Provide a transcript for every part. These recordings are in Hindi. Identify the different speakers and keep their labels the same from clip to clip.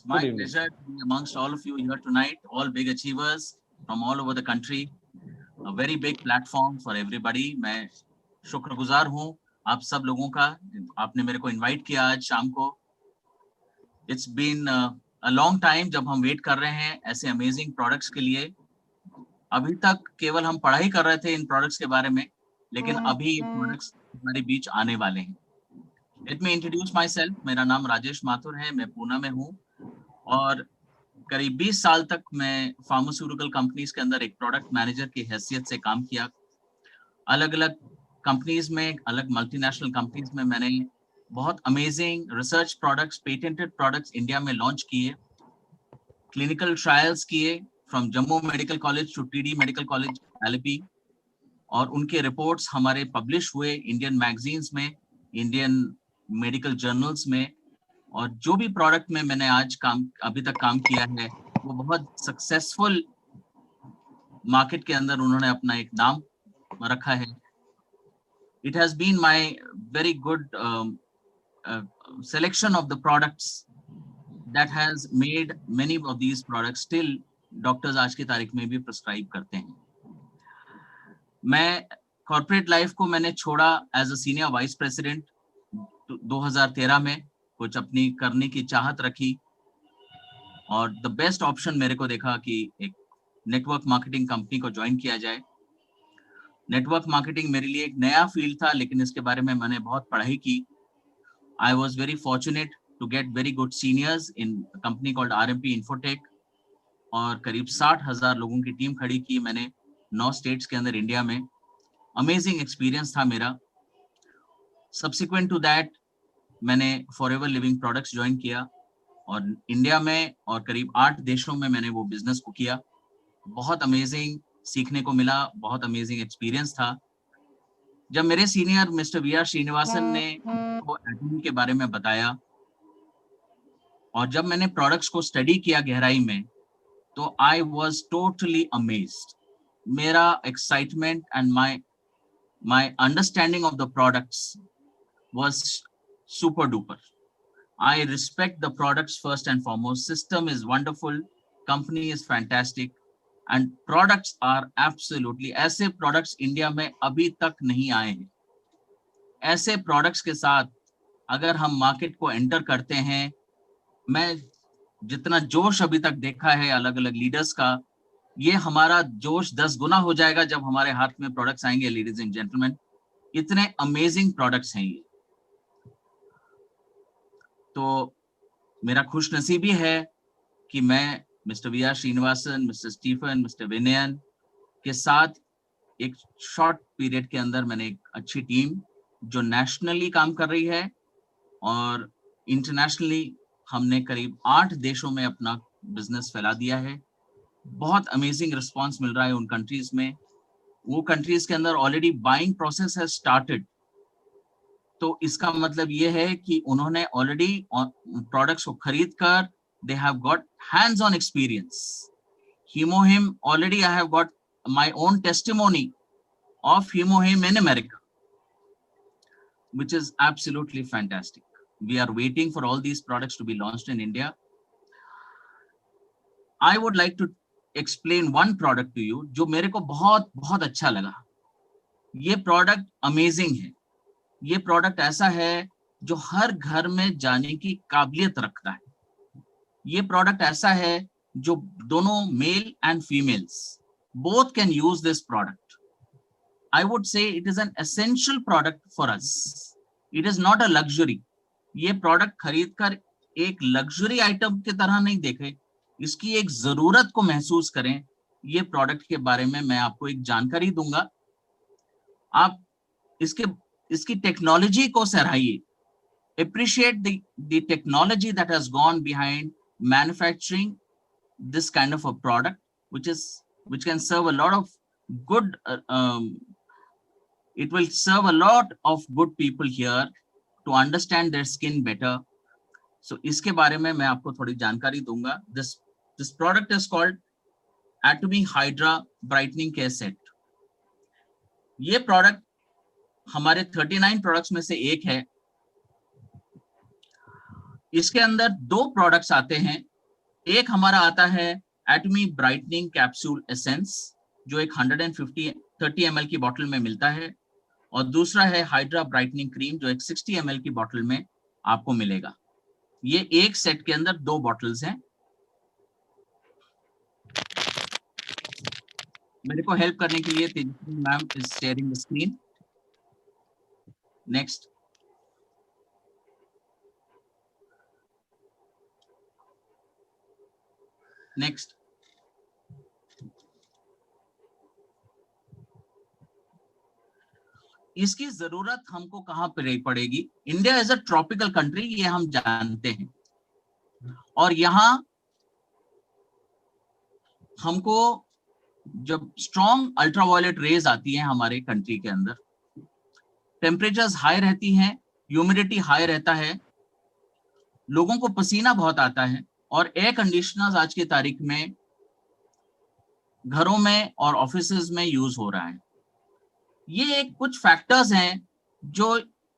Speaker 1: my pleasure to be amongst all of you here tonight, all big achievers from all over the country. A very big platform for everybody. मैं शुक्रगुजार हूँ आप सब लोगों का, आपने मेरे को इनवाइट किया आज शाम को. It's been a long time जब हम वेट कर रहे हैं ऐसे अमेजिंग प्रोडक्ट्स के लिए. अभी तक केवल हम पढ़ाई कर रहे थे इन प्रोडक्ट्स के बारे में, लेकिन अभी ये प्रोडक्ट्स हमारे बीच आने वाले हैं. Let me introduce myself. मेरा नाम राजेश माथुर है, मैं पूना में हूँ और करीब 20 साल तक मैं फार्मास्यूटिकल कंपनीज के अंदर एक प्रोडक्ट मैनेजर की हैसियत से काम किया. अलग अलग कंपनीज में, अलग मल्टीनेशनल कंपनीज में मैंने बहुत amazing research products, patented products India में लॉन्च किए, क्लिनिकल ट्रायल्स किए from Jammu medical college to TD medical college LP, और उनके रिपोर्ट्स हमारे पब्लिश हुए इंडियन मैगजीन्स में, इंडियन मेडिकल जर्नल्स में. और जो भी प्रोडक्ट में मैंने आज अभी तक काम किया है वो बहुत सक्सेसफुल मार्केट के अंदर उन्होंने अपना एक नाम रखा है. It has been my very good selection of the products that has made many of these products still doctors आज की तारीख में भी प्रिस्क्राइब करते हैं. मैं कॉर्पोरेट लाइफ को मैंने छोड़ा as a senior vice president 2013 में. कुछ अपनी करने की चाहत रखी और द बेस्ट ऑप्शन मेरे को देखा कि एक नेटवर्क मार्केटिंग कंपनी को ज्वाइन किया जाए. नेटवर्क मार्केटिंग मेरे लिए एक नया फील्ड था, लेकिन इसके बारे में मैंने बहुत पढ़ाई की. I was very fortunate to get very good seniors in company called RMP Infotech, और करीब 60,000 लोगों की टीम खड़ी की मैंने 9 स्टेट्स के अंदर इंडिया में. अमेजिंग एक्सपीरियंस था मेरा. सब्सिक्वेंट टू दैट मैंने फॉरएवर लिविंग प्रोडक्ट्स ज्वाइन किया और इंडिया में और करीब 8 देशों में मैंने वो बिजनेस को किया. बहुत अमेजिंग सीखने को मिला, बहुत अमेजिंग एक्सपीरियंस था. जब मेरे सीनियर मिस्टर VR श्रीनिवासन ने वो एटमी के बारे में बताया और जब मैंने प्रोडक्ट्स को स्टडी किया गहराई में, तो आई वॉज टोटली अमेज्ड. मेरा excitement and my understanding of the products was super duper. I respect the products first and foremost. System is wonderful, company is fantastic, and products are absolutely, ऐसे products इंडिया में अभी तक नहीं आए हैं. ऐसे products के साथ अगर हम मार्केट को एंटर करते हैं, मैं जितना जोश अभी तक देखा है अलग अलग लीडर्स का, ये हमारा जोश 10 गुना हो जाएगा जब हमारे हाथ में प्रोडक्ट्स आएंगे. लेडीज एंड जेंटलमैन, इतने अमेजिंग प्रोडक्ट्स हैं ये. तो मेरा खुशनसीबी है कि मैं mister VR Srinivasan, mister Stephen, mister Vinayan के साथ एक शॉर्ट पीरियड के अंदर मैंने एक अच्छी टीम जो नेशनली काम कर रही है और इंटरनेशनली हमने करीब 8 देशों में अपना बिजनेस फैला दिया है. बहुत अमेजिंग रिस्पांस मिल रहा है उन कंट्रीज में. वो कंट्रीज के अंदर already buying process has started. तो इसका मतलब ये है कि उन्होंने ऑलरेडी प्रोडक्ट्स को खरीद कर they have got hands on experience. Hemohim, already I have got my own testimony of Hemohim in America, which is absolutely fantastic. We are waiting for all these products to be launched in India. I would like to explain one product to you जो मेरे को बहुत बहुत अच्छा लगा. ये प्रोडक्ट अमेजिंग है. ये प्रोडक्ट ऐसा है जो हर घर में जाने की काबिलियत रखता है. ये प्रोडक्ट ऐसा है जो दोनों male and females both can use this product. I would say it is an essential product for us. It is not a luxury. ये प्रोडक्ट खरीद कर एक लग्जरी आइटम की तरह नहीं देखें, इसकी एक जरूरत को महसूस करें. ये प्रोडक्ट के बारे में मैं आपको एक जानकारी दूंगा. आप इसकी टेक्नोलॉजी को सराहिए. Appreciate the technology that has gone behind manufacturing this kind of a product, which can serve a lot of good. It will serve a lot of good people here to understand their skin better. So इसके बारे में मैं आपको थोड़ी जानकारी दूंगा. This product is called Atomy Hydra Brightening Care Set. ये प्रोडक्ट हमारे 39 प्रोडक्ट्स में से एक है. इसके अंदर 2 प्रोडक्ट्स आते हैं एक हमारा आता है एटमी ब्राइटनिंग कैप्सूल एसेंस, जो एक 130 ml की बॉटल में मिलता है, और दूसरा है हाइड्रा ब्राइटनिंग क्रीम, जो एक 60 ml की बॉटल में आपको मिलेगा। ये एक सेट के अंदर 2 बॉटल्स हैं। मेरे को हेल्प करने के लिए Tejaswi ma'am is sharing the screen. Next. Next. इसकी जरूरत हमको कहां पर पड़ेगी? India is a tropical country, ये हम जानते हैं, और यहां हमको जब स्ट्रॉन्ग अल्ट्रावायलेट रेज आती हैं हमारे कंट्री के अंदर, टेम्परेचर्स हाई रहती हैं, ह्यूमिडिटी हाई रहता है, लोगों को पसीना बहुत आता है, और एयर कंडीशनर्स आज की तारीख में घरों में और ऑफिसेज में यूज हो रहा है। ये एक कुछ फैक्टर्स हैं जो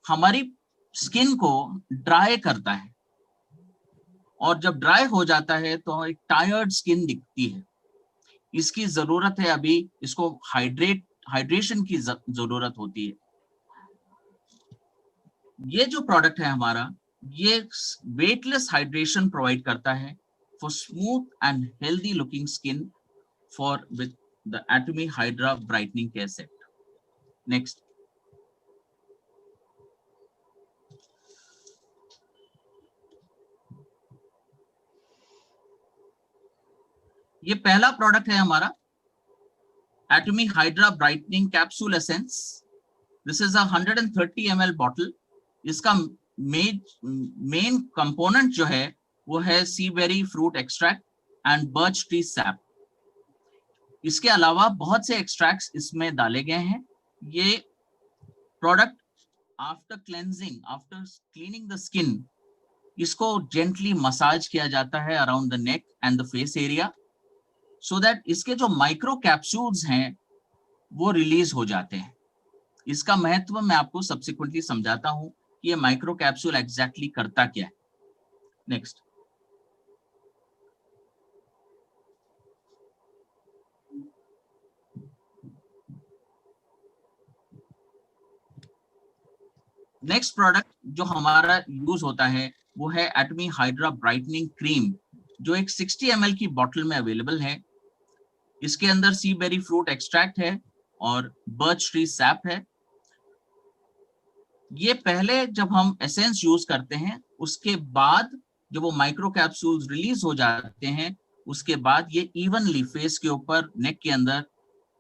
Speaker 1: हमारी स्किन को ड्राई करता है, और जब ड्राई हो जाता है तो एक टायर्ड स्किन दिखती है। इसकी जरूरत है, अभी इसको हाइड्रेशन की जरूरत होती है। ये जो प्रोडक्ट है हमारा, ये वेटलेस हाइड्रेशन प्रोवाइड करता है for smooth and healthy looking skin for with the Atomy hydra brightening care set. Next. ये पहला प्रोडक्ट है हमारा Atomy hydra brightening capsule essence. This is a 130 ml bottle. इसका मेन कंपोनेंट जो है वो है sea berry fruit extract and birch tree sap. इसके अलावा बहुत से एक्सट्रैक्ट्स इसमें डाले गए हैं। ये product after cleansing, after cleaning the skin, इसको जेंटली मसाज किया जाता है around the neck and the face area, so that इसके जो माइक्रो कैप्सूल्स हैं वो रिलीज हो जाते हैं। इसका महत्व मैं आपको सब्सिक्वेंटली समझाता हूं कि ये माइक्रो कैप्सूल एग्जैक्टली करता क्या है। नेक्स्ट। नेक्स्ट प्रोडक्ट जो हमारा यूज होता है वो है एटमी हाइड्रा ब्राइटनिंग क्रीम, जो एक 60 ml की बॉटल में अवेलेबल है। इसके अंदर सी बेरी फ्रूट एक्सट्रैक्ट है और बर्च ट्री सैप है। ये पहले जब हम एसेंस यूज करते हैं, उसके बाद जब वो माइक्रो कैप्सूल्स रिलीज हो जाते हैं, उसके बाद ये इवनली फेस के ऊपर, नेक के अंदर,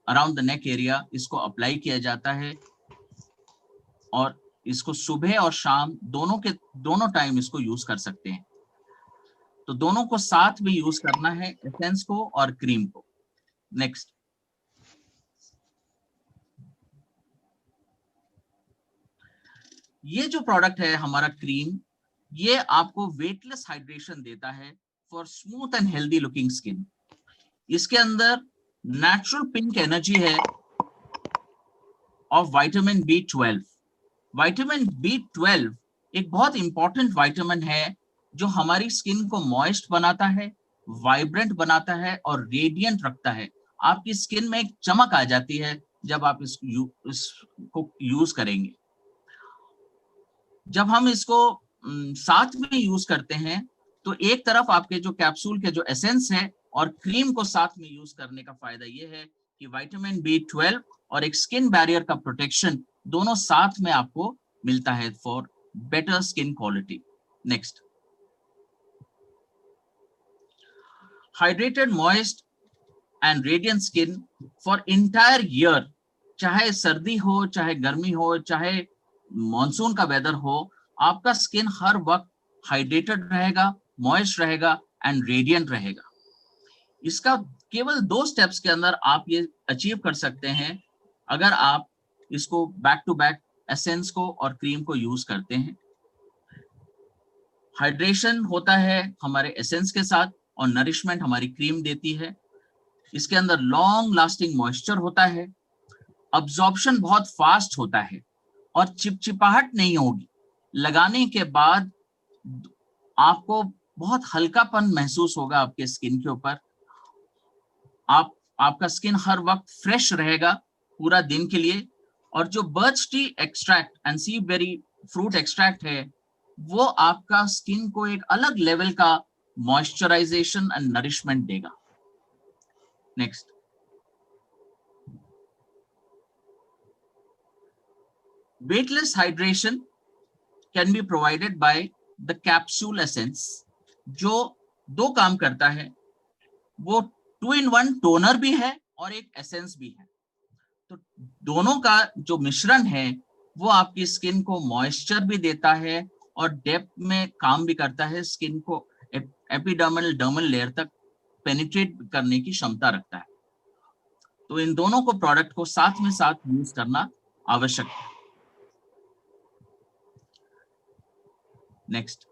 Speaker 1: अराउंड द नेक एरिया इसको अप्लाई किया जाता है, और इसको सुबह और शाम दोनों टाइम इसको यूज कर सकते हैं। तो दोनों को साथ में यूज करना है, एसेंस को और क्रीम को। नेक्स्ट। ये जो प्रोडक्ट है हमारा क्रीम, ये आपको वेटलेस हाइड्रेशन देता है for smooth and healthy looking skin. इसके अंदर नेचुरल पिंक एनर्जी है of vitamin B12। Vitamin B12 एक बहुत इंपॉर्टेंट विटामिन है जो हमारी स्किन को मॉइस्ट बनाता है, वाइब्रेंट बनाता है और रेडिएंट रखता है। आपकी स्किन में एक चमक आ जाती है जब आप इसको यूज करेंगे। जब हम इसको साथ में यूज करते हैं तो एक तरफ आपके जो कैप्सूल के जो एसेंस है और क्रीम को साथ में यूज करने का फायदा ये है कि विटामिन B12 और एक स्किन बैरियर का प्रोटेक्शन दोनों साथ में आपको मिलता है for better skin quality. Next. Hydrated, moist and radiant skin for entire year, चाहे सर्दी हो, चाहे गर्मी हो, चाहे मॉनसून का वेदर हो, आपका स्किन हर वक्त हाइड्रेटेड रहेगा, मॉइस्ट रहेगा एंड रेडिएंट रहेगा। इसका केवल 2 स्टेप्स के अंदर आप ये अचीव कर सकते हैं अगर आप इसको बैक टू बैक एसेंस को और क्रीम को यूज करते हैं। हाइड्रेशन होता है हमारे एसेंस के साथ और नरिशमेंट हमारी क्रीम देती है। इसके अंदर लॉन्ग लास्टिंग मॉइस्चर होता है, अब्जॉर्प्शन बहुत फास्ट होता है और चिपचिपाहट नहीं होगी। लगाने के बाद आपको बहुत हल्कापन महसूस होगा आपके स्किन के ऊपर। आपका स्किन हर वक्त फ्रेश रहेगा पूरा दिन के लिए। और जो birch tea extract and sea berry fruit extract है, वो आपका स्किन को एक अलग लेवल का मॉइस्चराइजेशन एंड नरिशमेंट देगा। Next, weightless hydration can be provided by the capsule essence, जो दो काम करता है। वो 2-in-1 टोनर भी है और एक एसेंस भी है। तो दोनों का जो मिश्रण है वो आपकी स्किन को मॉइस्चर भी देता है और डेप्थ में काम भी करता है, स्किन को एपिडर्मल डर्मल लेयर तक पेनिट्रेट करने की क्षमता रखता है। तो इन दोनों को प्रोडक्ट को साथ में साथ यूज करना आवश्यक है। नेक्स्ट,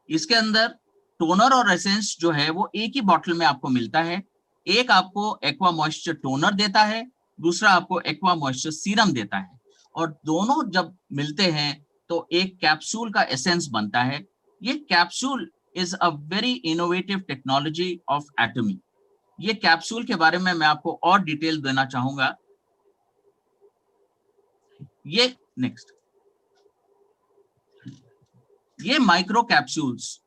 Speaker 1: इसके अंदर टोनर और एसेंस जो है वो एक ही बॉटल में आपको मिलता है। एक आपको एक्वा मॉइस्चर टोनर देता है, दूसरा आपको एक्वा मॉइस्चर सीरम देता है, और दोनों जब मिलते हैं तो एक कैप्सूल का एसेंस बनता है। ये capsule is a very innovative technology of Atomy. ये कैप्सूल के बारे में मैं आपको और डिटेल देना चाहूंगा। ये नेक्स्ट, ये माइक्रो कैप्सूल्स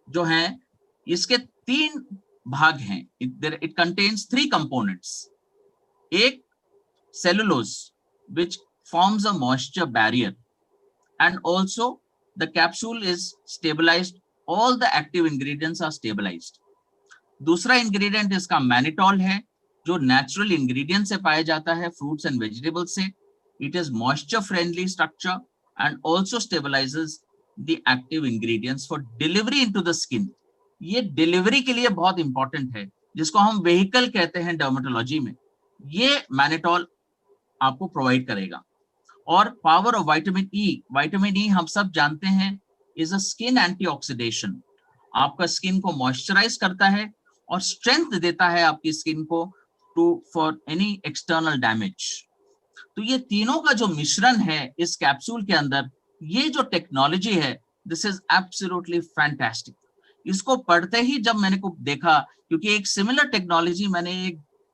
Speaker 1: जो हैं, इसके 3 भाग हैं। It contains 3 components. एक cellulose which forms a moisture barrier, and also the capsule is stabilized, all the active ingredients are stabilized. दूसरा इंग्रेडिएंट इसका मैनिटॉल है, जो नेचुरल इंग्रेडिएंट से पाया जाता है फ्रूट्स एंड वेजिटेबल्स से। It is moisture friendly structure and also stabilises the active ingredients for delivery into the skin. ये डिलीवरी के लिए बहुत इंपॉर्टेंट है, जिसको हम व्हीकल कहते हैं डर्मेटोलॉजी में। ये मैनिटॉल आपको प्रोवाइड करेगा। और power of vitamin E, vitamin E हम सब जानते हैं इज अ स्किन एंटीऑक्सीडेशन। आपका स्किन को मॉइस्चराइज करता है और स्ट्रेंथ देता है आपकी स्किन को to for any external damage. तो ये तीनों का जो मिश्रण है इस कैप्सूल के अंदर, ये जो टेक्नोलॉजी है, दिस इज एब्सोल्युटली फैंटास्टिक। इसको पढ़ते ही जब मैंने को देखा, क्योंकि एक सिमिलर टेक्नोलॉजी मैंने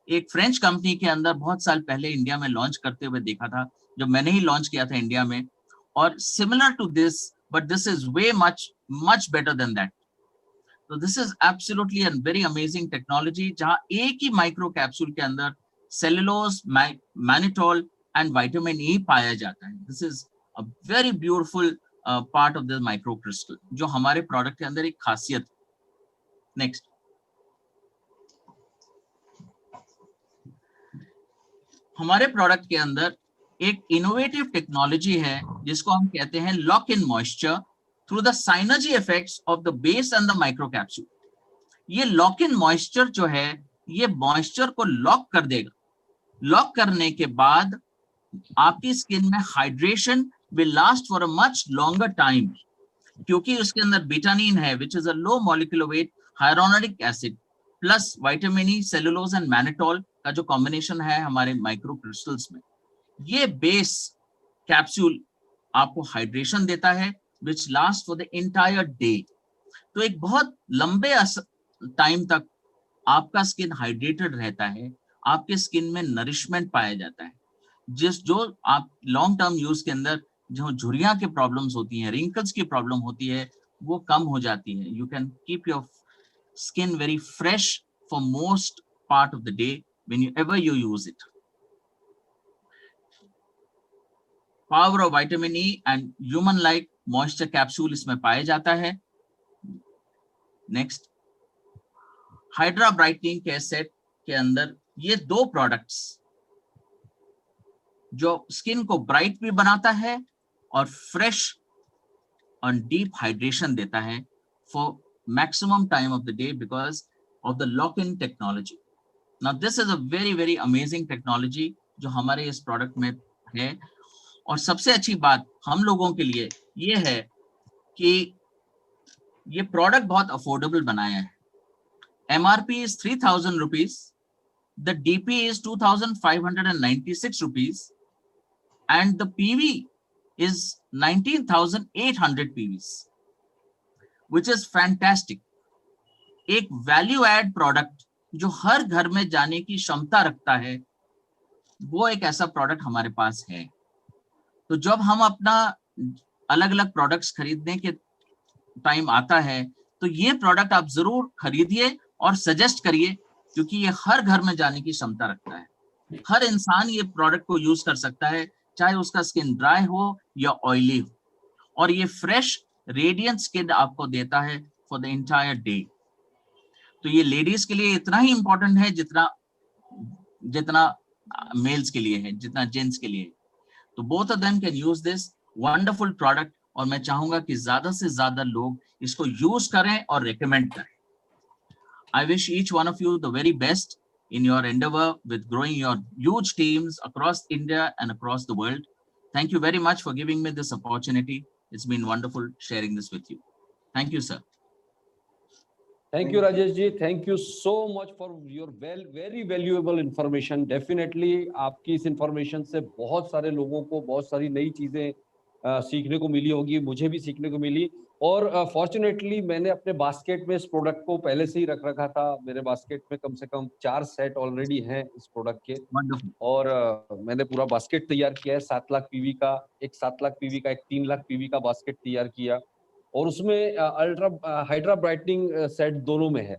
Speaker 1: एक फ्रेंच कंपनी के अंदर बहुत साल पहले इंडिया में लॉन्च करते हुए देखा था, जब मैंने ही लॉन्च किया था इंडिया में, और similar to this, but this is way much better than that. तो this is absolutely a very amazing technology, जहां एक ही माइक्रो कैप्सूल के अंदर cellulose, mannitol and vitamin E पाया जाता है। This is a very beautiful part of the micro crystal, जो हमारे प्रोडक्ट के अंदर एक खासियत। नेक्स्ट, हमारे प्रोडक्ट के अंदर एक इनोवेटिव टेक्नोलॉजी है जिसको हम कहते हैं lock in moisture through the synergy effects of the base and the micro capsule. ये लॉक इन मॉइस्चर जो है, ये मॉइस्चर को लॉक कर देगा। लॉक करने के बाद आपकी स्किन में hydration will last for a much longer time, क्योंकि उसके अंदर बिटानिन है which is a low molecular weight hyaluronic acid, plus vitamin E, cellulose and mannitol का जो कॉम्बिनेशन है हमारे माइक्रो क्रिस्टल्स में। ये बेस कैप्सूल आपको हाइड्रेशन देता है which last for the entire day. तो एक बहुत लंबे टाइम तक आपका स्किन हाइड्रेटेड रहता है, आपके स्किन में नरिशमेंट पाया जाता है। जो आप लॉन्ग टर्म यूज के अंदर जो झुर्रियां की प्रॉब्लम्स होती हैं, रिंकल्स की प्रॉब्लम होती है, वो कम हो जाती है। You can keep your skin very fresh for most part of the day when ever you use it. Power of vitamin E and human like moisture capsule इसमें पाया जाता है। नेक्स्ट, हाइड्रा ब्राइटनिंग के सेट के अंदर ये 2 प्रोडक्ट्स जो स्किन को ब्राइट भी बनाता है और फ्रेश और डीप हाइड्रेशन देता है for maximum time of the day because of the lock in technology. Now this is a very very amazing technology जो हमारे इस प्रोडक्ट में है। और सबसे अच्छी बात हम लोगों के लिए ये है कि ये प्रोडक्ट बहुत अफोर्डेबल बनाया है। MRP is 3,000 rupees the DP is 2,596 rupees and the PV is 19,800 PVs, which is fantastic. एक वैल्यू एड प्रोडक्ट जो हर घर में जाने की क्षमता रखता है, वो एक ऐसा प्रोडक्ट हमारे पास है। तो जब हम अपना अलग अलग प्रोडक्ट्स खरीदने के टाइम आता है, तो ये प्रोडक्ट आप जरूर खरीदिए और सजेस्ट करिए, क्योंकि ये हर घर में जाने की क्षमता रखता है। हर इंसान ये प्रोडक्ट को यूज कर सकता है, चाहे उसका स्किन ड्राई हो या ऑयली हो, और ये फ्रेश रेडियंट स्किन आपको देता है फॉर द एंटायर डे। तो ये लेडीज के लिए इतना ही इंपॉर्टेंट है जितना मेल्स के लिए है, जितना जेंट्स के लिए है। तो both of them can use this wonderful product, और मैं चाहूंगा कि ज्यादा से ज्यादा लोग इसको यूज करें और रिकमेंड करें। I wish each one of you the very best in your endeavor with growing your huge teams across India and across the world. Thank you very much for giving me this opportunity. It's been wonderful sharing this with you. Thank you, sir.
Speaker 2: Thank you, Rajesh ji. Thank you so much for your very valuable information. Definitely, आपकी इस information से बहुत सारे लोगों को बहुत सारी नई चीजें सीखने को मिली होगी, मुझे भी सीखने को मिली। और फॉर्चुनेटली मैंने अपने बास्केट में इस प्रोडक्ट को पहले से ही रख रखा था। मेरे बास्केट में कम से कम 4 सेट ऑलरेडी हैं इस प्रोडक्ट के।
Speaker 1: Wonderful.
Speaker 2: और मैंने पूरा बास्केट तैयार किया है 7 लाख पीवी का, एक 7 लाख पीवी का, एक 3 लाख पीवी का बास्केट तैयार किया। और उसमें अल्ट्रा हाइड्रा ब्राइटनिंग सेट दोनों में है,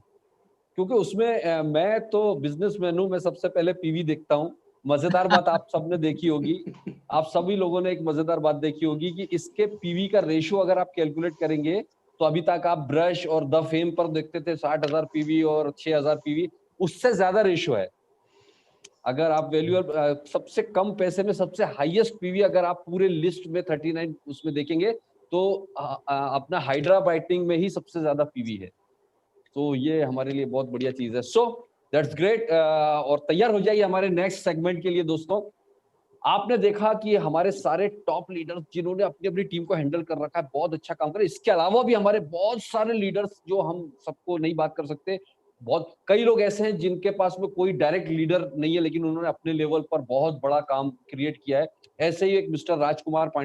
Speaker 2: क्योंकि उसमें मैं तो बिजनेसमैन हूँ, मैं सबसे पहले पीवी देखता हूँ। मजेदार बात आप सबने देखी होगी, आप सभी लोगों ने एक मजेदार बात देखी होगी कि इसके पीवी का रेशियो अगर आप कैलकुलेट करेंगे तो अभी तक आप ब्रश और द फेम पर देखते थे 60,000 पीवी और 6,000 पीवी, उससे ज्यादा रेशियो है। अगर आप वैल्यू सबसे कम पैसे में सबसे हाईएस्ट पीवी अगर आप पूरे लिस्ट में 39 उसमें देखेंगे तो अपना हाइड्रा ब्राइटनिंग में ही सबसे ज्यादा पीवी है। तो ये हमारे लिए बहुत बढ़िया चीज है। So that's great. और तैयार हो जाइए हमारे नेक्स्ट सेगमेंट के लिए। दोस्तों, आपने देखा कि हमारे सारे टॉप लीडर्स जिन्होंने अपनी अपनी टीम को हैंडल कर रखा है, बहुत अच्छा काम कर रहे हैं। इसके अलावा भी हमारे बहुत सारे लीडर्स जो हम सबको नहीं बात कर सकते, बहुत कई लोग ऐसे हैं जिनके पास में कोई डायरेक्ट लीडर नहीं है, लेकिन उन्होंने अपने लेवल पर बहुत बड़ा काम क्रिएट किया है। ऐसे ही एक मिस्टर राजकुमार पांडे